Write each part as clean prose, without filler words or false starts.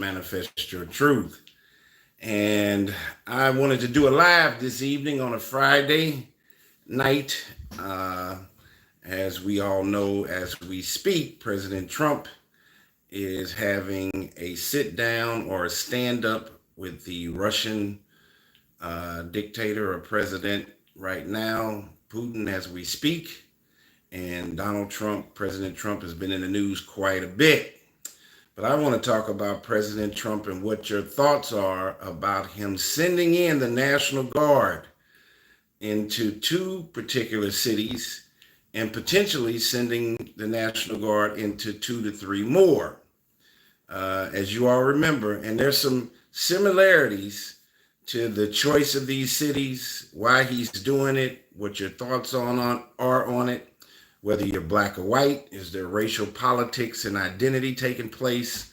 manifest your truth. And I wanted to do a live this evening on a Friday night. Uh, as we all know, as we speak, President Trump is having a sit down or a stand up with the Russian dictator or president right now, Putin, as we speak. And Donald Trump, President Trump, has been in the news quite a bit. But I want to talk about President Trump and what your thoughts are about him sending in the National Guard into two particular cities and potentially sending the National Guard into two to three more. As you all remember, and there's some similarities to the choice of these cities, why he's doing it, what your thoughts are on it, whether you're black or white. Is there racial politics and identity taking place?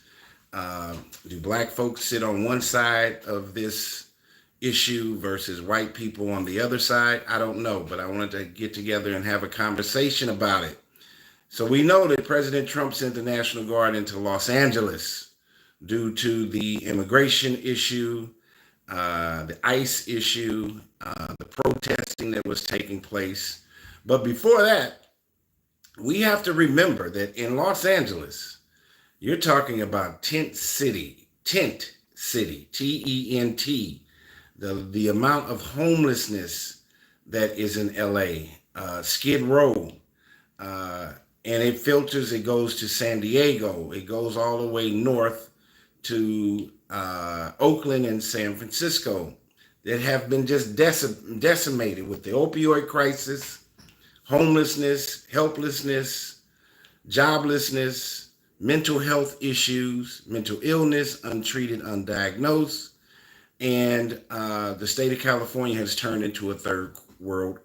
Do black folks sit on one side of this issue versus white people on the other side? I don't know, but I wanted to get together and have a conversation about it. So we know that President Trump sent the National Guard into Los Angeles due to the immigration issue, the ICE issue, the protesting that was taking place. But before that, we have to remember that in Los Angeles, you're talking about Tent City, Tent T-E-N-T, the amount of homelessness that is in LA, Skid Row, and it filters, it goes to San Diego, it goes all the way north to Oakland and San Francisco, that have been just decimated with the opioid crisis, homelessness, helplessness, joblessness, mental health issues, mental illness, untreated, undiagnosed. And the state of California has turned into a third world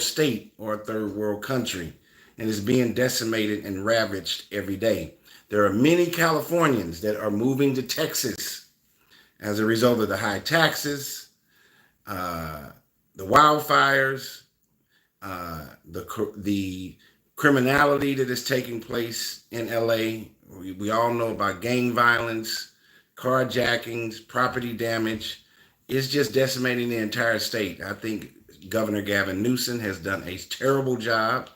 state or a third world country, and is being decimated and ravaged every day. There are many Californians that are moving to Texas as a result of the high taxes, the wildfires, the criminality that is taking place in LA. We all know about gang violence, carjackings, property damage. It's just decimating the entire state. I think Governor Gavin Newsom has done a terrible job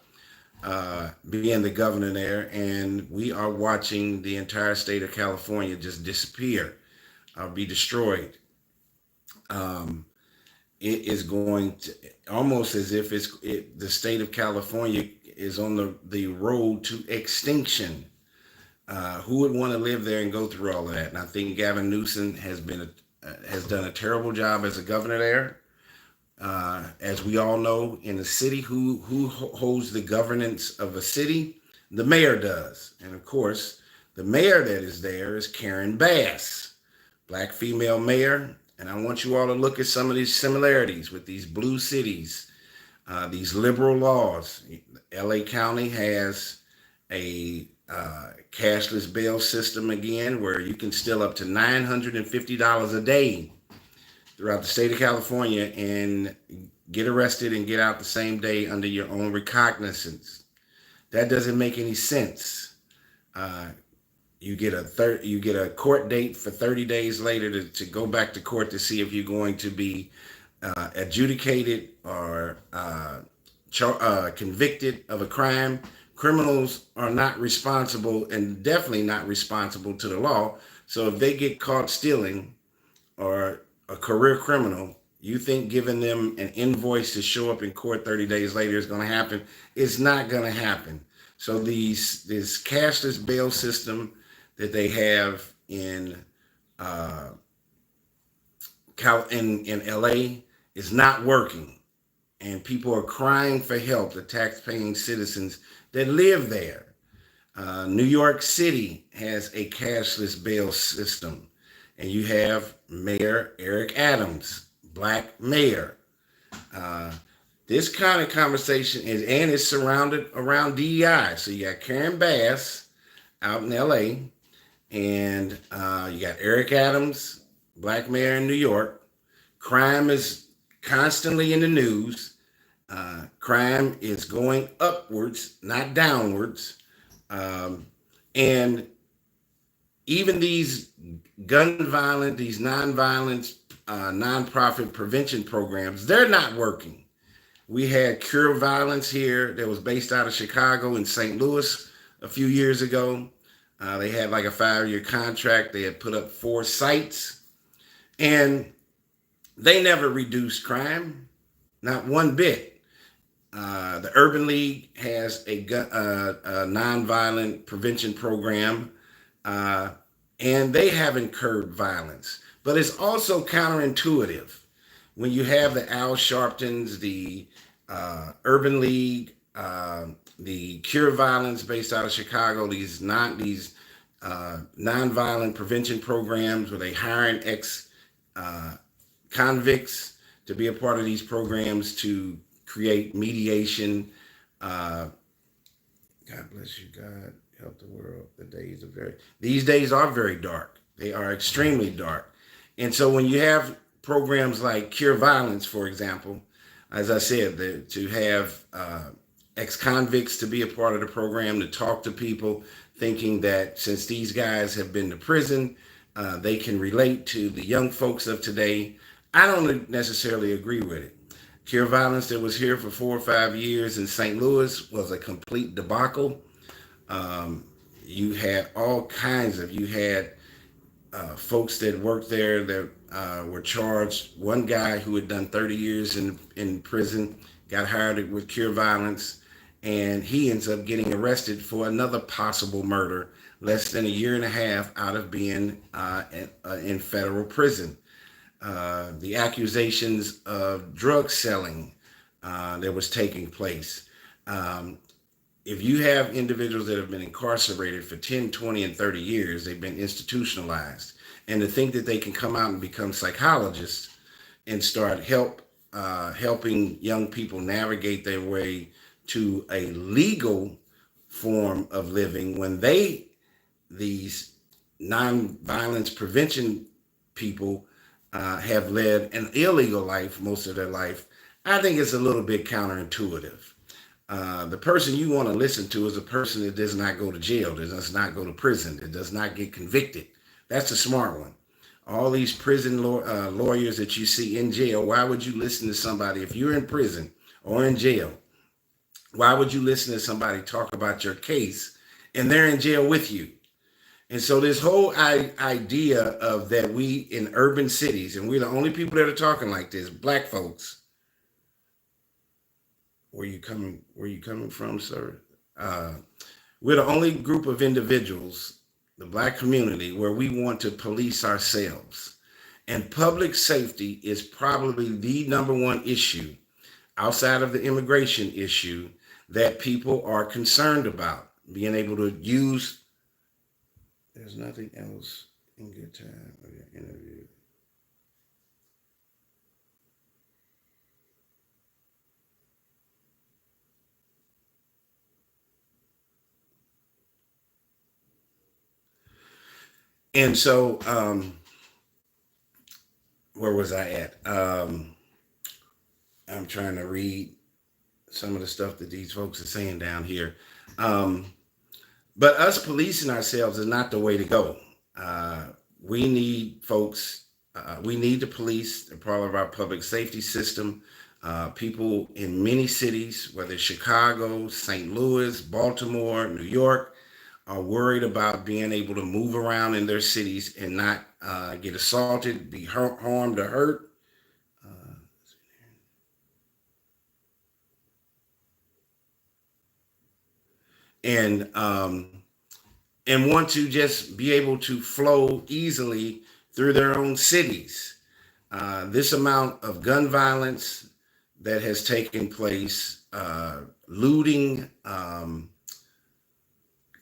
being the governor there, and we are watching the entire state of California just disappear, be destroyed. It is going to almost as if the state of California is on the road to extinction. Who would want to live there and go through all of that? And I think Gavin Newsom has done a terrible job as a governor there. As we all know, in the city, who holds the governance of a city? The mayor does. And of course, the mayor that is there is Karen Bass, black female mayor. And I want you all to look at some of these similarities with these blue cities, these liberal laws. LA County has a cashless bail system again, where you can steal up to $950 a day throughout the state of California and get arrested and get out the same day under your own recognizance. That doesn't make any sense. You get a court date for 30 days later to go back to court to see if you're going to be adjudicated or convicted of a crime. Criminals are not responsible, and definitely not responsible to the law. So if they get caught stealing, or a career criminal, you think giving them an invoice to show up in court 30 days later is going to happen? It's not going to happen. So this cashless bail system that they have in LA is not working, and people are crying for help. The tax-paying citizens that live there. New York City has a cashless bail system, and you have Mayor Eric Adams, black mayor. This kind of conversation is surrounded around DEI. So you got Karen Bass out in LA, and you got Eric Adams, black mayor in New York. Crime is constantly in the news. Crime is going upwards, not downwards. And even these gun violent, these nonviolence, nonprofit prevention programs, they're not working. We had Cure Violence here that was based out of Chicago and St. Louis a few years ago. They had like a 5-year contract. They had put up 4 sites, and they never reduced crime, not one bit. The Urban League has a nonviolent prevention program, uh, and they haven't curbed violence. But it's also counterintuitive when you have the Al Sharptons, the Urban League, the Cure Violence based out of Chicago, these nonviolent prevention programs where they hiring ex uh, convicts to be a part of these programs to create mediation. Uh, God bless you, God help the world. These days are very dark. They are extremely dark. And so when you have programs like Cure Violence, for example, as I said, to have ex-convicts to be a part of the program, to talk to people, thinking that since these guys have been to prison, they can relate to the young folks of today. I don't necessarily agree with it. Cure Violence that was here for 4 or 5 years in St. Louis was a complete debacle. You had all kinds of, you had folks that worked there that were charged. One guy who had done 30 years in prison got hired with Cure Violence, and he ends up getting arrested for another possible murder less than a year and a half out of being in federal prison. The accusations of drug selling that was taking place. If you have individuals that have been incarcerated for 10, 20, and 30 years, they've been institutionalized. And to think that they can come out and become psychologists and start helping young people navigate their way to a legal form of living when these nonviolence prevention people, have led an illegal life most of their life, I think it's a little bit counterintuitive. The person you want to listen to is a person that does not go to jail, that does not go to prison, that does not get convicted. That's a smart one. All these prison lawyers that you see in jail, why would you listen to somebody if you're in prison or in jail? Why would you listen to somebody talk about your case and they're in jail with you? And so this whole idea of that we in urban cities, and we're the only people that are talking like this, black folks. Where you coming from, sir? We're the only group of individuals, the black community, where we want to police ourselves. And public safety is probably the number one issue outside of the immigration issue that people are concerned about. Being able to use, there's nothing else in good time of your interview. And so, where was I at? I'm trying to read some of the stuff that these folks are saying down here. Um, but us policing ourselves is not the way to go. We need folks, we need the police, a part of our public safety system. People in many cities, whether it's Chicago, St. Louis, Baltimore, New York, are worried about being able to move around in their cities and not get assaulted, be harmed or hurt. Uh, and and want to just be able to flow easily through their own cities. This amount of gun violence that has taken place, looting,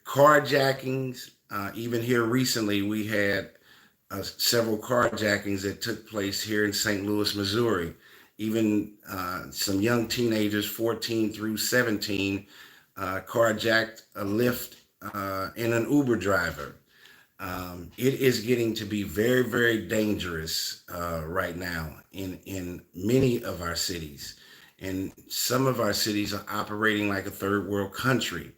carjackings. Even here recently, we had several carjackings that took place here in St. Louis, Missouri. Even some young teenagers, 14 through 17, carjacked a Lyft and an Uber driver. It is getting to be very, very dangerous right now in many of our cities. And some of our cities are operating like a third world country.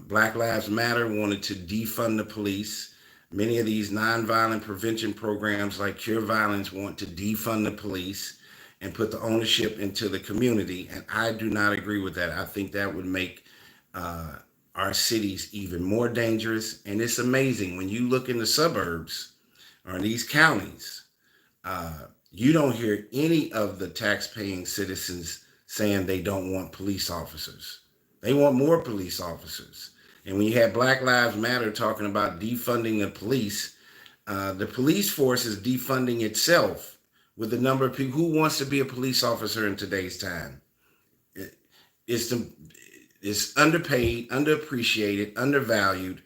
Black Lives Matter wanted to defund the police. Many of these nonviolent prevention programs like Cure Violence want to defund the police and put the ownership into the community. And I do not agree with that. I think that would make uh, our cities even more dangerous. And it's amazing when you look in the suburbs or in these counties, you don't hear any of the tax-paying citizens saying they don't want police officers. They want more police officers. And when you have Black Lives Matter talking about defunding the police force is defunding itself with the number of people who wants to be a police officer in today's time. It, it's the it's underpaid, underappreciated, undervalued.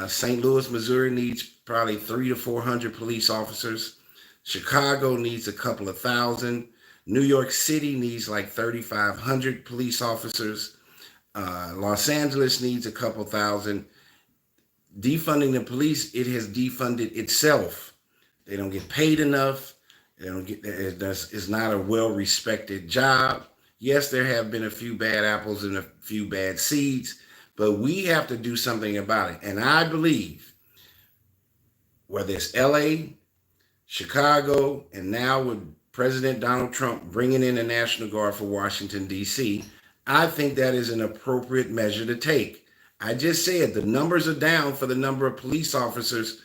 St. Louis, Missouri needs probably 300 to 400 police officers. Chicago needs a couple of thousand. New York City needs like 3,500 police officers. Los Angeles needs a couple thousand. Defunding the police, it has defunded itself. They don't get paid enough. They don't get. It's not a well-respected job. Yes, there have been a few bad apples and a few bad seeds, but we have to do something about it. And I believe whether it's LA, Chicago, and now with President Donald Trump bringing in the National Guard for Washington, D.C., I think that is an appropriate measure to take. I just said the numbers are down for the number of police officers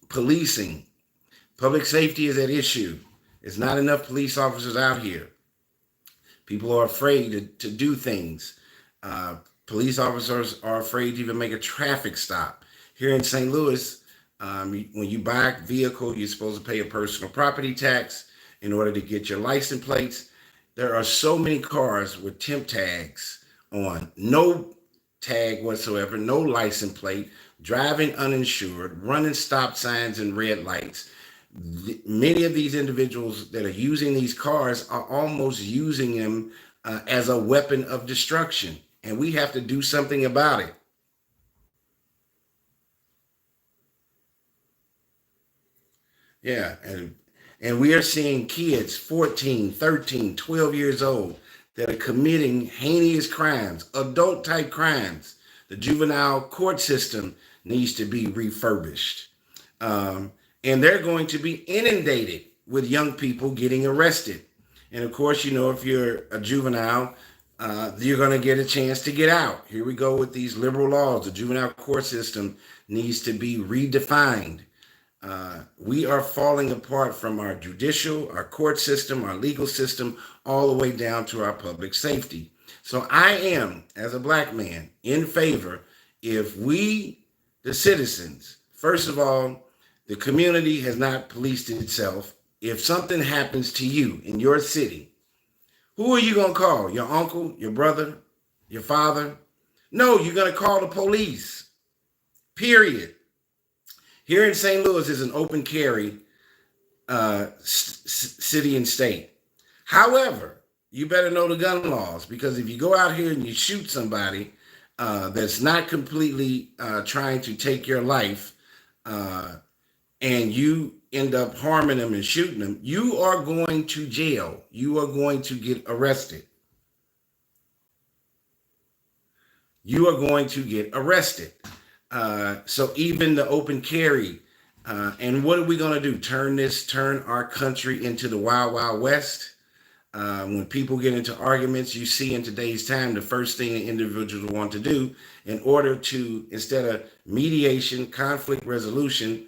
policing. Public safety is at issue. There's not enough police officers out here. People are afraid to do things. Police officers are afraid to even make a traffic stop. Here in St. Louis, when you buy a vehicle, you're supposed to pay a personal property tax in order to get your license plates. There are so many cars with temp tags on, no tag whatsoever, no license plate, driving uninsured, running stop signs and red lights. Many of these individuals that are using these cars are almost using them as a weapon of destruction, and we have to do something about it. Yeah, and we are seeing kids 14, 13, 12 years old that are committing heinous crimes, adult type crimes. The juvenile court system needs to be refurbished. And they're going to be inundated with young people getting arrested. And of course, you know, if you're a juvenile, you're going to get a chance to get out. Here we go with these liberal laws. The juvenile court system needs to be redefined. We are falling apart from our judicial, our court system, our legal system, all the way down to our public safety. So I am, as a black man, in favor if we, the citizens, first of all, the community has not policed itself. If something happens to you in your city, who are you going to call? Your uncle, your brother, your father? No, you're going to call the police, period. Here in St. Louis is an open carry city and state. However, you better know the gun laws, because if you go out here and you shoot somebody that's not completely trying to take your life, and you end up harming them and shooting them, you are going to jail. You are going to get arrested. You are going to get arrested. So even the open carry, and what are we going to do? Turn our country into the Wild Wild West? When people get into arguments, you see in today's time, the first thing the individuals want to do in order to, instead of mediation, conflict resolution,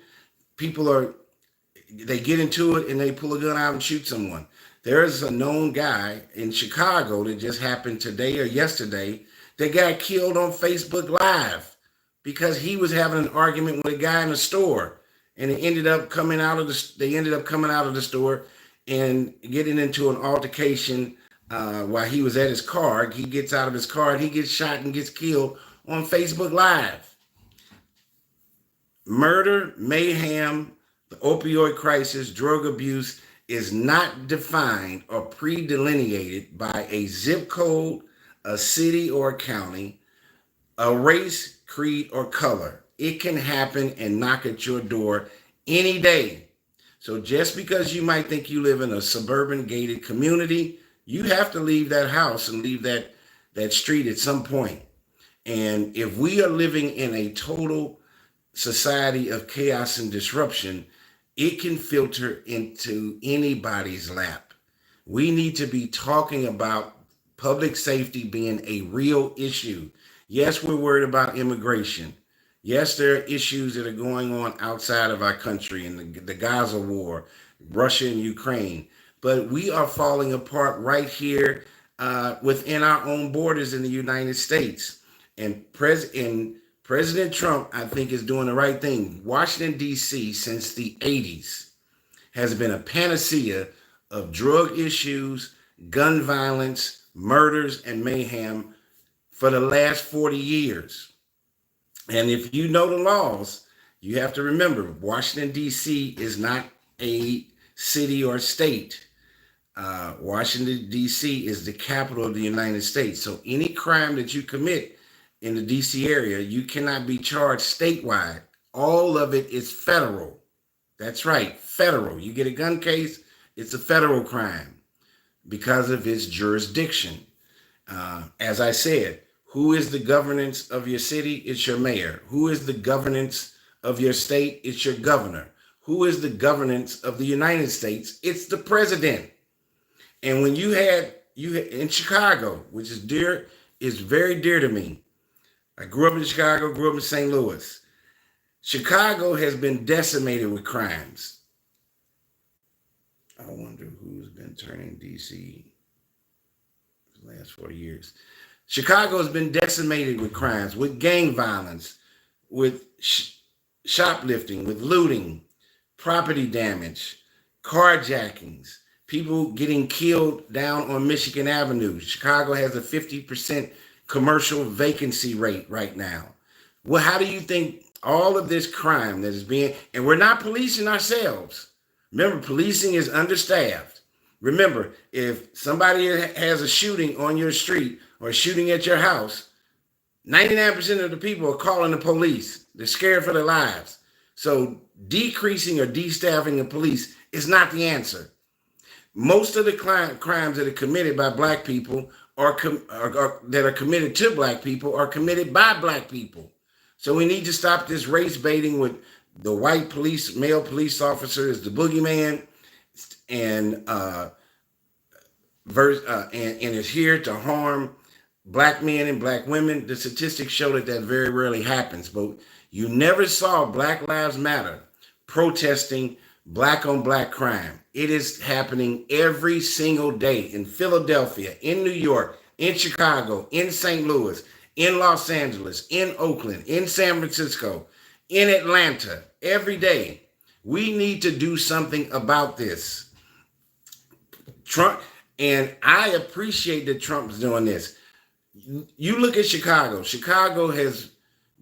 they get into it and they pull a gun out and shoot someone. There's a known guy in Chicago that just happened today or yesterday that got killed on Facebook Live because he was having an argument with a guy in the store, and they ended up coming out of the store and getting into an altercation while he was at his car. He gets out of his car and he gets shot and gets killed on Facebook Live. Murder, mayhem, the opioid crisis, drug abuse is not defined or pre-delineated by a zip code, a city or a county, a race, creed, or color. It can happen and knock at your door any day. So just because you might think you live in a suburban gated community, you have to leave that house and leave that street at some point. And if we are living in a total society of chaos and disruption, it can filter into anybody's lap. We need to be talking about public safety being a real issue. Yes, we're worried about immigration. Yes, there are issues that are going on outside of our country and the Gaza war, Russia and Ukraine. But we are falling apart right here within our own borders in the United States. And President Trump, I think, is doing the right thing. Washington, D.C., since the 80s, has been a panacea of drug issues, gun violence, murders, and mayhem for the last 40 years. And if you know the laws, you have to remember Washington, D.C. is not a city or state. Washington, D.C. is the capital of the United States. So any crime that you commit in the D.C. area, you cannot be charged statewide. All of it is federal. That's right, federal. You get a gun case, it's a federal crime because of its jurisdiction. As I said, who is the governance of your city? It's your mayor. Who is the governance of your state? It's your governor. Who is the governance of the United States? It's the president. And when you had in Chicago, which is very dear to me. I grew up in Chicago, grew up in St. Louis. Chicago has been decimated with crimes. I wonder who's been turning DC for the last 40 years. Chicago has been decimated with crimes, with gang violence, with shoplifting, with looting, property damage, carjackings, people getting killed down on Michigan Avenue. Chicago has a 50% commercial vacancy rate right now. Well, how do you think all of this crime that is being, and we're not policing ourselves. Remember, policing is understaffed. Remember, if somebody has a shooting on your street or shooting at your house, 99% of the people are calling the police. They're scared for their lives. So decreasing or destaffing the police is not the answer. Most of the crimes that are committed by black people that are committed to black people are committed by black people. So we need to stop this race baiting with the white male police officer is the boogeyman and is here to harm black men and black women. The statistics show that very rarely happens, but you never saw Black Lives Matter protesting black on black crime. It is happening every single day in Philadelphia, in New York, in Chicago, in St. Louis, in Los Angeles, in Oakland, in San Francisco, in Atlanta, every day. We need to do something about this. Trump, and I appreciate that Trump's doing this. You look at Chicago. Chicago has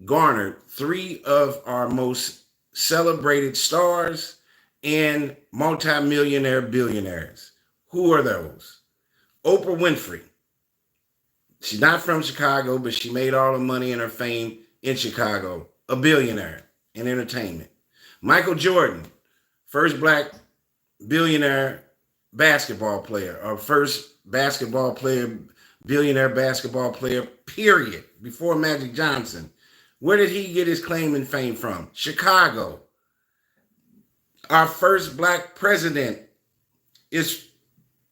garnered 3 of our most celebrated stars and multimillionaire billionaires. Who are those? Oprah Winfrey. She's not from Chicago, but she made all the money and her fame in Chicago. A billionaire in entertainment. Michael Jordan, first black billionaire basketball player, or first billionaire basketball player, period, before Magic Johnson. Where did he get his claim and fame from? Chicago. Our first black president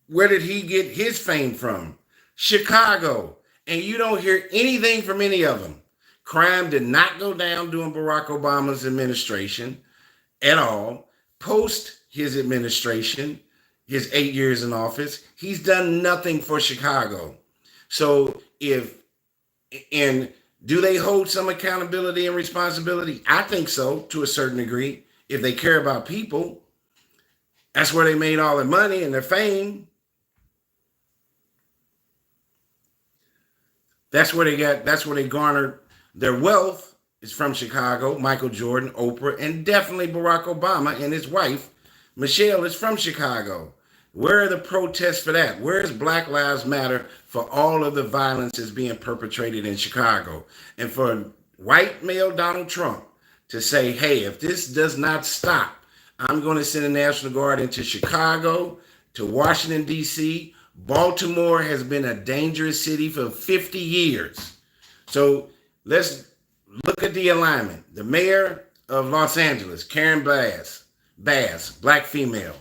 where did he get his fame from? Chicago. And you don't hear anything from any of them. Crime did not go down during Barack Obama's administration at all. Post his administration, his 8 years in office, he's done nothing for Chicago. So do they hold some accountability and responsibility? I think so, to a certain degree. If they care about people, that's where they made all their money and their fame. That's where they garnered their wealth, is from Chicago. Michael Jordan, Oprah, and definitely Barack Obama and his wife, Michelle, is from Chicago. Where are the protests for that? Where is Black Lives Matter for all of the violence that's being perpetrated in Chicago? And for white male Donald Trump to say, hey, if this does not stop, I'm going to send a National Guard into Chicago, to Washington, D.C. Baltimore has been a dangerous city for 50 years. So let's look at the alignment. The mayor of Los Angeles, Karen Bass, black female.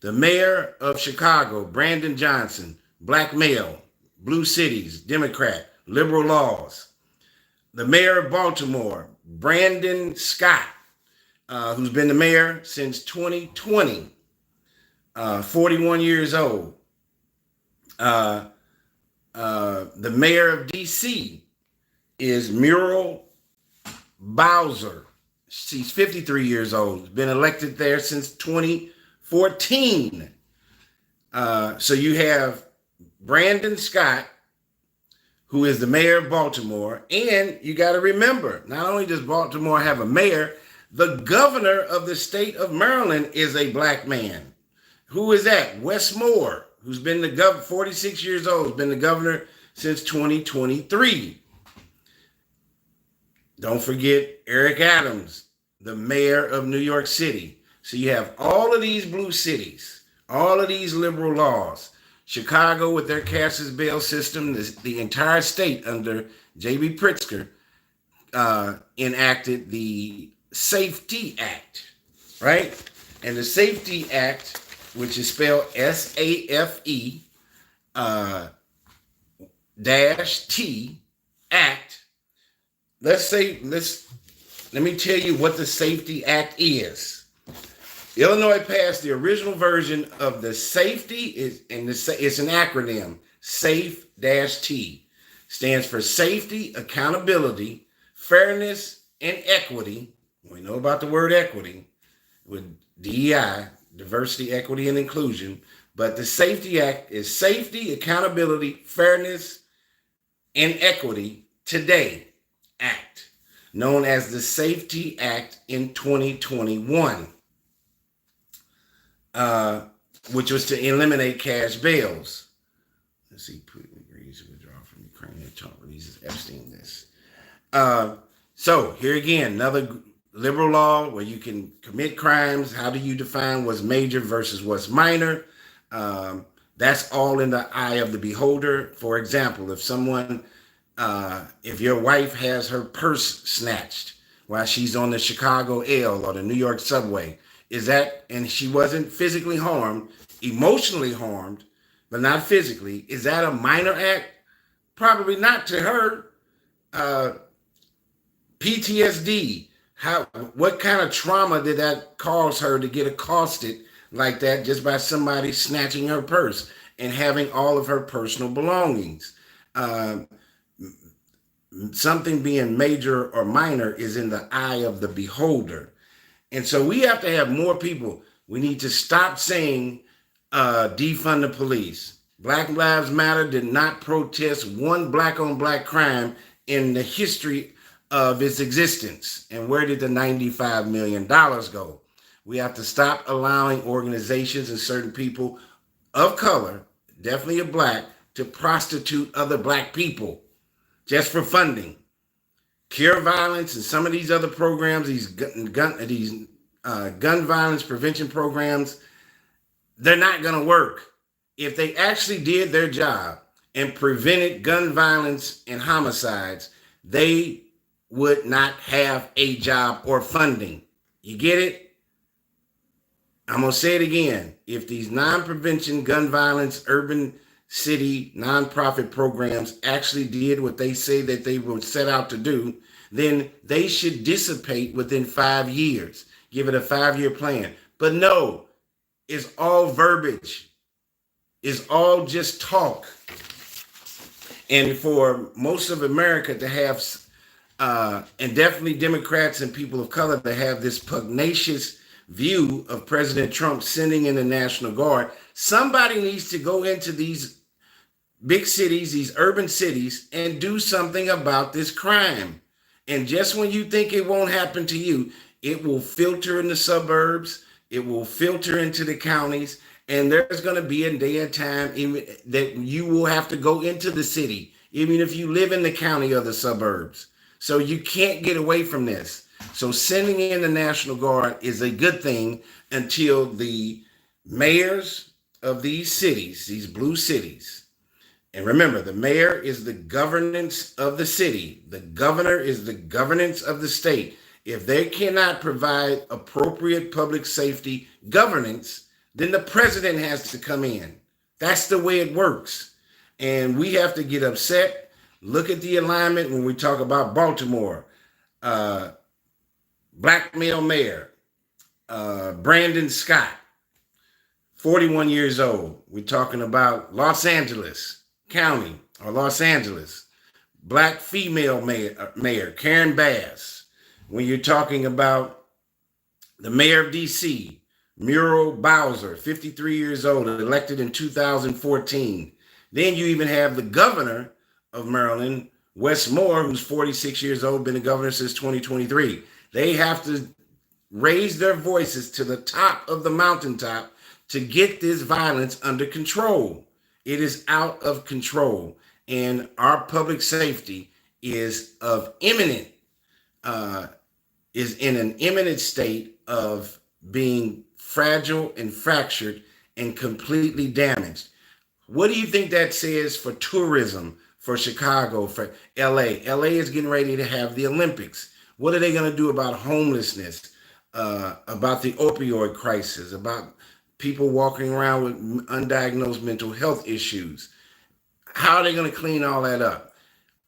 The mayor of Chicago, Brandon Johnson, black male, blue cities, Democrat, liberal laws. The mayor of Baltimore, Brandon Scott, who's been the mayor since 2020, 41 years old. The mayor of DC is Muriel Bowser. She's 53 years old, been elected there since 2014. So you have Brandon Scott, who is the mayor of Baltimore. And you got to remember, not only does Baltimore have a mayor, the governor of the state of Maryland is a black man. Who is that? Wes Moore, who's been the governor, 46 years old, been the governor since 2023. Don't forget Eric Adams, the mayor of New York City. So you have all of these blue cities, all of these liberal laws. Chicago with their cash bail system, the entire state under J.B. Pritzker enacted the Safety Act, right? And the Safety Act, which is spelled SAFE -T Act. Let me tell you what the Safety Act is. Illinois passed the original version of the safety, it's an acronym, SAFE-T. Stands for Safety, Accountability, Fairness, and Equity. We know about the word equity with DEI, Diversity, Equity, and Inclusion. But the Safety Act is Safety, Accountability, Fairness, and Equity Today Act, known as the Safety Act in 2021. Which was to eliminate cash bails. Let's see, Putin agrees to withdraw from Ukraine and Trump releases Epstein this. So here again, another liberal law where you can commit crimes. How do you define what's major versus what's minor? That's all in the eye of the beholder. For example, if your wife has her purse snatched while she's on the Chicago L or the New York subway, and she wasn't physically harmed, emotionally harmed, but not physically, is that a minor act? Probably not to her. PTSD, what kind of trauma did that cause her to get accosted like that just by somebody snatching her purse and having all of her personal belongings? Something being major or minor is in the eye of the beholder. And so we have to have more people. We need to stop saying defund the police. Black Lives Matter did not protest one black on black crime in the history of its existence. And where did the $95 million go? We have to stop allowing organizations and certain people of color, definitely of black, to prostitute other black people just for funding. Cure Violence and some of these other programs, these gun violence prevention programs, they're not going to work. If they actually did their job and prevented gun violence and homicides, they would not have a job or funding. You get it? I'm going to say it again. If these non-prevention gun violence urban city nonprofit programs actually did what they say that they were set out to do, then they should dissipate within 5 years. Give it a 5-year plan. But no, it's all verbiage. It's all just talk. And for most of America to have, and definitely Democrats and people of color to have this pugnacious view of President Trump sending in the National Guard, somebody needs to go into these big cities, these urban cities, and do something about this crime. And just when you think it won't happen to you, it will filter in the suburbs, it will filter into the counties, and there's going to be a day and time that you will have to go into the city, even if you live in the county or the suburbs. So you can't get away from this. So sending in the National Guard is a good thing until the mayors of these cities, these blue cities, and remember, the mayor is the governance of the city. The governor is the governance of the state. If they cannot provide appropriate public safety governance, then the president has to come in. That's the way it works. And we have to get upset. Look at the alignment when we talk about Baltimore. Black male mayor, Brandon Scott, 41 years old. We're talking about Los Angeles County or Los Angeles. Black female mayor Karen Bass. When you're talking about the mayor of D.C., Muriel Bowser, 53 years old, elected in 2014. Then you even have the governor of Maryland, Wes Moore, who's 46 years old, been a governor since 2023. They have to raise their voices to the top of the mountaintop to get this violence under control. It is out of control, and our public safety is in an imminent state of being fragile and fractured and completely damaged. What do you think that says for tourism, for Chicago, for LA? LA is getting ready to have the Olympics. What are they going to do about homelessness, about the opioid crisis, about people walking around with undiagnosed mental health issues? How are they going to clean all that up?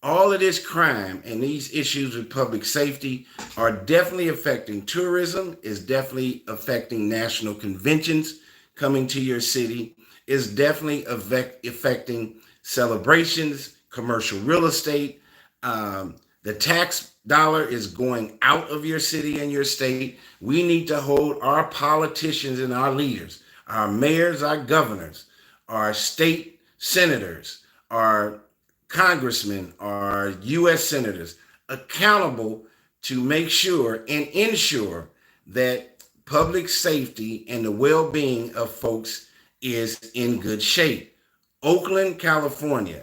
All of this crime and these issues with public safety are definitely affecting tourism, is definitely affecting national conventions coming to your city, is definitely affecting celebrations, commercial real estate. The tax dollar is going out of your city and your state. We need to hold our politicians and our leaders, our mayors, our governors, our state senators, our congressmen, our U.S. senators accountable to make sure and ensure that public safety and the well-being of folks is in good shape. Oakland, California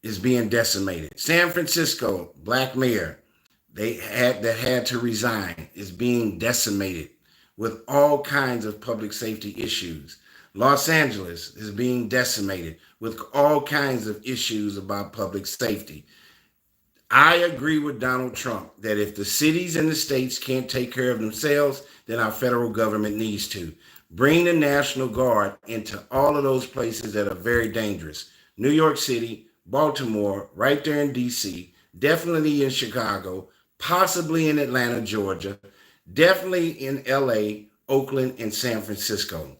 is being decimated. San Francisco, black mayor, that had to resign, is being decimated with all kinds of public safety issues. Los Angeles is being decimated with all kinds of issues about public safety. I agree with Donald Trump that if the cities and the states can't take care of themselves, then our federal government needs to. Bring the National Guard into all of those places that are very dangerous. New York City, Baltimore, right there in D.C., definitely in Chicago, possibly in Atlanta, Georgia, definitely in L.A., Oakland, and San Francisco.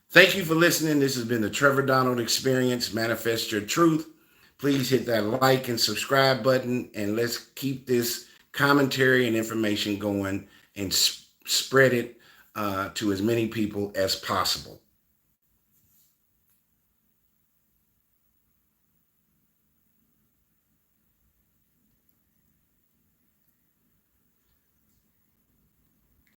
Thank you for listening. This has been the Trevor Donald Experience. Manifest your truth. Please hit that like and subscribe button, and let's keep this commentary and information going and spread it to as many people as possible.